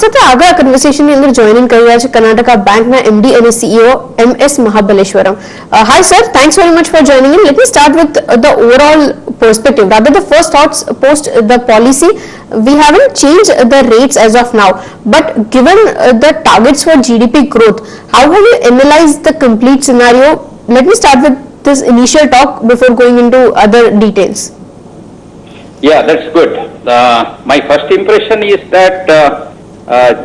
સાથે આગળ કન્વર્સેશનની અંદર જોઈનિંગ કરી રહ્યા છે કર્ણાટકા બેંકના MD અને CEO MS Mahabaleshwara. Hi sir, thanks very much for joining in. Let me start with the overall perspective, rather the first thoughts post the policy. We haven't changed the rates as of now, but given the targets for GDP growth, how have you analyzed the complete scenario? Let me start with this initial talk before going into other details. Yeah, that's good. My first impression is that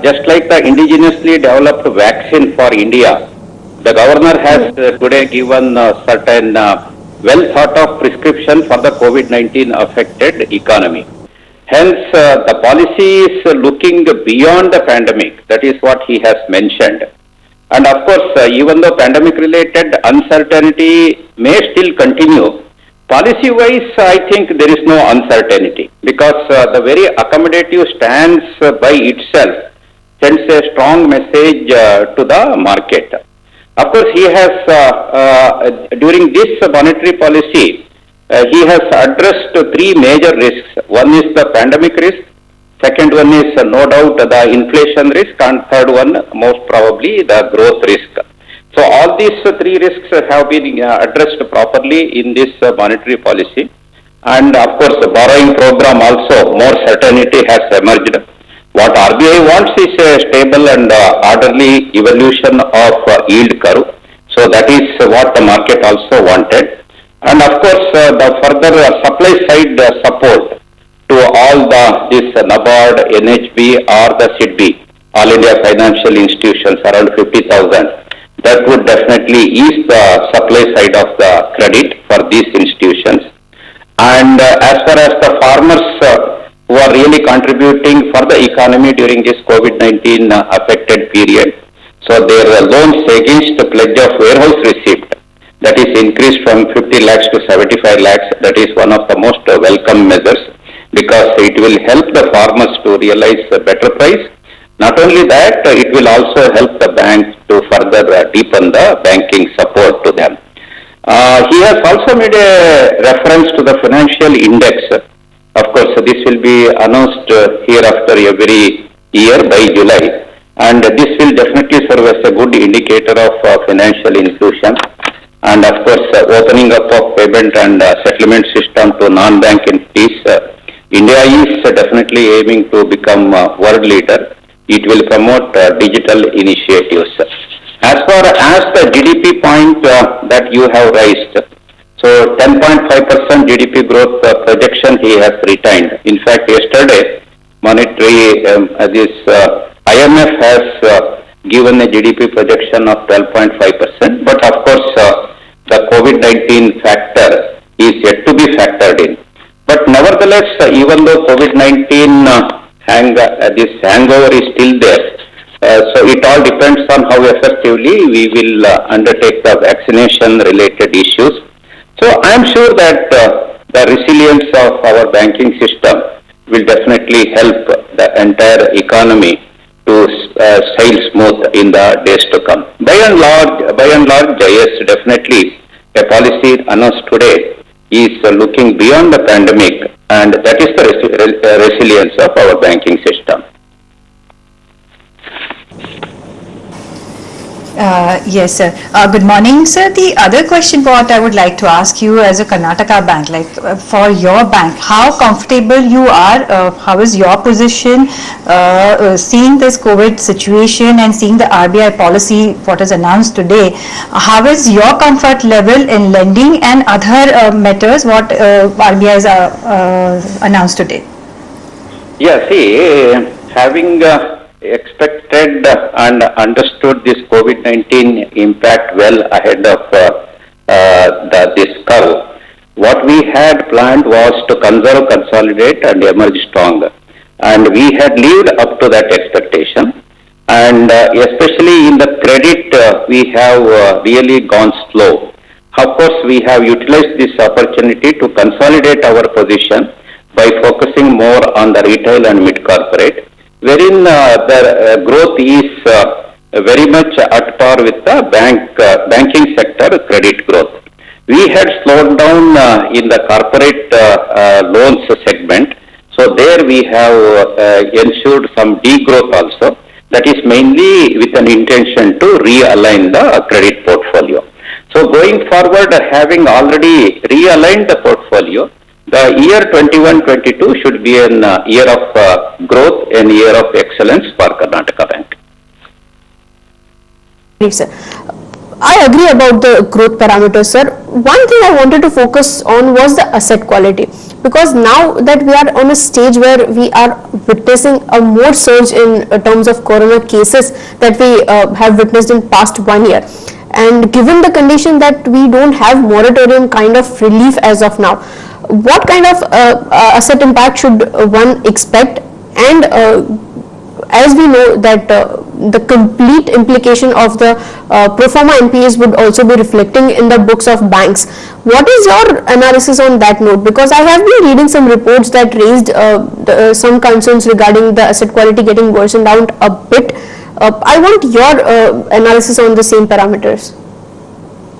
just like the indigenously developed vaccine for India, the governor has today given certain well thought of prescription for the COVID-19 affected economy. Hence, the policy is looking beyond the pandemic. That is what he has mentioned. And of course, even though pandemic related uncertainty may still continue, policy-wise, I think there is no uncertainty because the very accommodative stance by itself sends a strong message to the market. Of course, he has, during this monetary policy, he has addressed three major risks. One is the pandemic risk, second one is no doubt the inflation risk, and third one most probably the growth risk. So all these three risks have been addressed properly in this monetary policy, and of course the borrowing program also more certainty has emerged. What RBI wants is a stable and orderly evolution of yield curve. So that is what the market also wanted, and of course the further supply side support to all this NABARD, NHB or the SIDBI, All India Financial Institutions, around 50,000. That would definitely ease the supply side of the credit for these institutions. And as far as the farmers who are really contributing for the economy during this COVID-19 affected period, so their loans against the pledge of warehouse receipt, that is increased from 50 lakhs to 75 lakhs. That is one of the most welcome measures because it will help the farmers to realize a better price. Not only that, it will also help the banks to further deepen the banking support to them. He has also made a reference to the financial index. Of course, this will be announced hereafter every year by July. And this will definitely serve as a good indicator of financial inclusion. And of course, opening up of payment and settlement system to non-bank entities. India is definitely aiming to become world leader. It will promote digital initiatives. As far as the GDP point that you have raised, so 10.5% GDP growth projection he has retained. In fact, yesterday, monetary IMF has given a GDP projection of 12.5%, but of course, the COVID-19 factor is yet to be factored in. But nevertheless, even though COVID-19 this hangover is still there. So it all depends on how effectively we will undertake the vaccination related issues. So I am sure that the resilience of our banking system will definitely help the entire economy to sail smooth in the days to come. By and large, yes, definitely a policy announced today is looking beyond the pandemic, and that is the resilience of our banking system. Yes, sir. Good morning, sir. The other question what I would like to ask you as a Karnataka bank, like for your bank, how comfortable you are, how is your position seeing this COVID situation and seeing the RBI policy, what is announced today, how is your comfort level in lending and other matters what RBI has announced today? Yeah, see, having expected and understood this COVID-19 impact well ahead of this curve. What we had planned was to conserve, consolidate and emerge stronger. And we had lived up to that expectation. And especially in the credit, we have really gone slow. Of course, we have utilized this opportunity to consolidate our position by focusing more on the retail and mid-corporate, wherein the growth is very much at par with the banking sector credit growth. We had slowed down in the corporate loans segment So there we have ensured some degrowth also. That is mainly with an intention to realign the credit portfolio. So going forward, having already realigned the portfolio, the year 21-22 should be an year of growth and year of excellence for Karnataka Bank. Great, sir. I agree about the growth parameters, sir. One thing I wanted to focus on was the asset quality, because now that we are on a stage where we are witnessing a more surge in terms of corona cases that we have witnessed in past 1 year, and given the condition that we don't have moratorium kind of relief as of now, what kind of asset impact should one expect? And as we know that the complete implication of the pro forma NPAs would also be reflecting in the books of banks. What is your analysis on that note? Because I have been reading some reports that raised some concerns regarding the asset quality getting worsened out a bit. I want your analysis on the same parameters.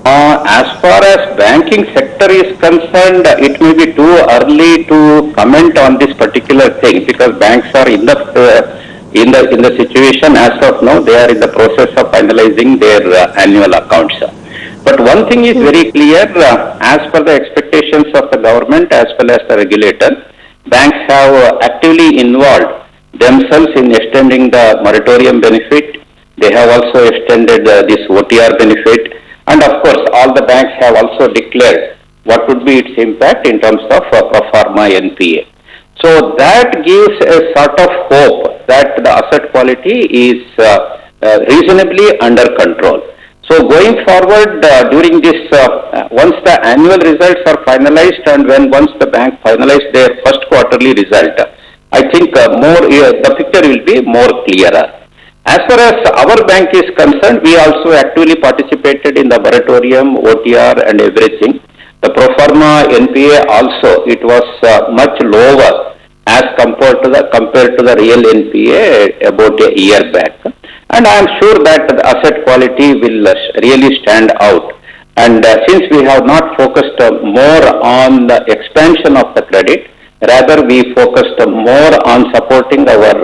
As far as banking sector is concerned, it may be too early to comment on this particular thing, because banks are in the situation as of now. They are in the process of finalizing their annual accounts. But one thing is very clear, as per the expectations of the government as well as the regulator, banks have actively involved themselves in extending the moratorium benefit. They have also extended this OTR benefit. And of course, all the banks have also declared what would be its impact in terms of pro forma NPA. So that gives a sort of hope that the asset quality is reasonably under control. So going forward, during this, once the annual results are finalized and once the bank finalized their first quarterly result, I think the picture will be more clearer. As far as our bank is concerned, we also actively participated in the moratorium, OTR and everything. The pro forma NPA also, it was much lower as compared to the real NPA about a year back. And I am sure that the asset quality will really stand out. And since we have not focused more on the expansion of the credit, rather we focused more on supporting our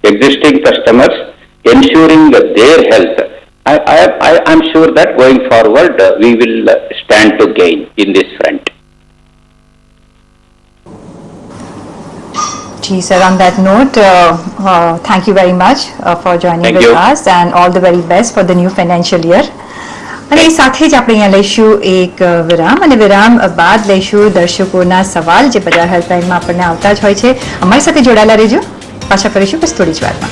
existing customers, ensuring their health. I am sure that going forward we will stand to gain in this front. Ji sir, on that note, thank you very much for joining Thank with you. us, and all the very best for the new financial year. અને એ સાથે જ આપણે અહીંયા લઈશું એક વિરામ, અને વિરામ બાદ લઈશું દર્શકોના સવાલ જે બજાર હેલ્પલાઇનમાં આપણને આવતા જ હોય છે. અમારી સાથે જોડાયેલા રહેજો. પાછા કરીશું બસ થોડી જ વારમાં.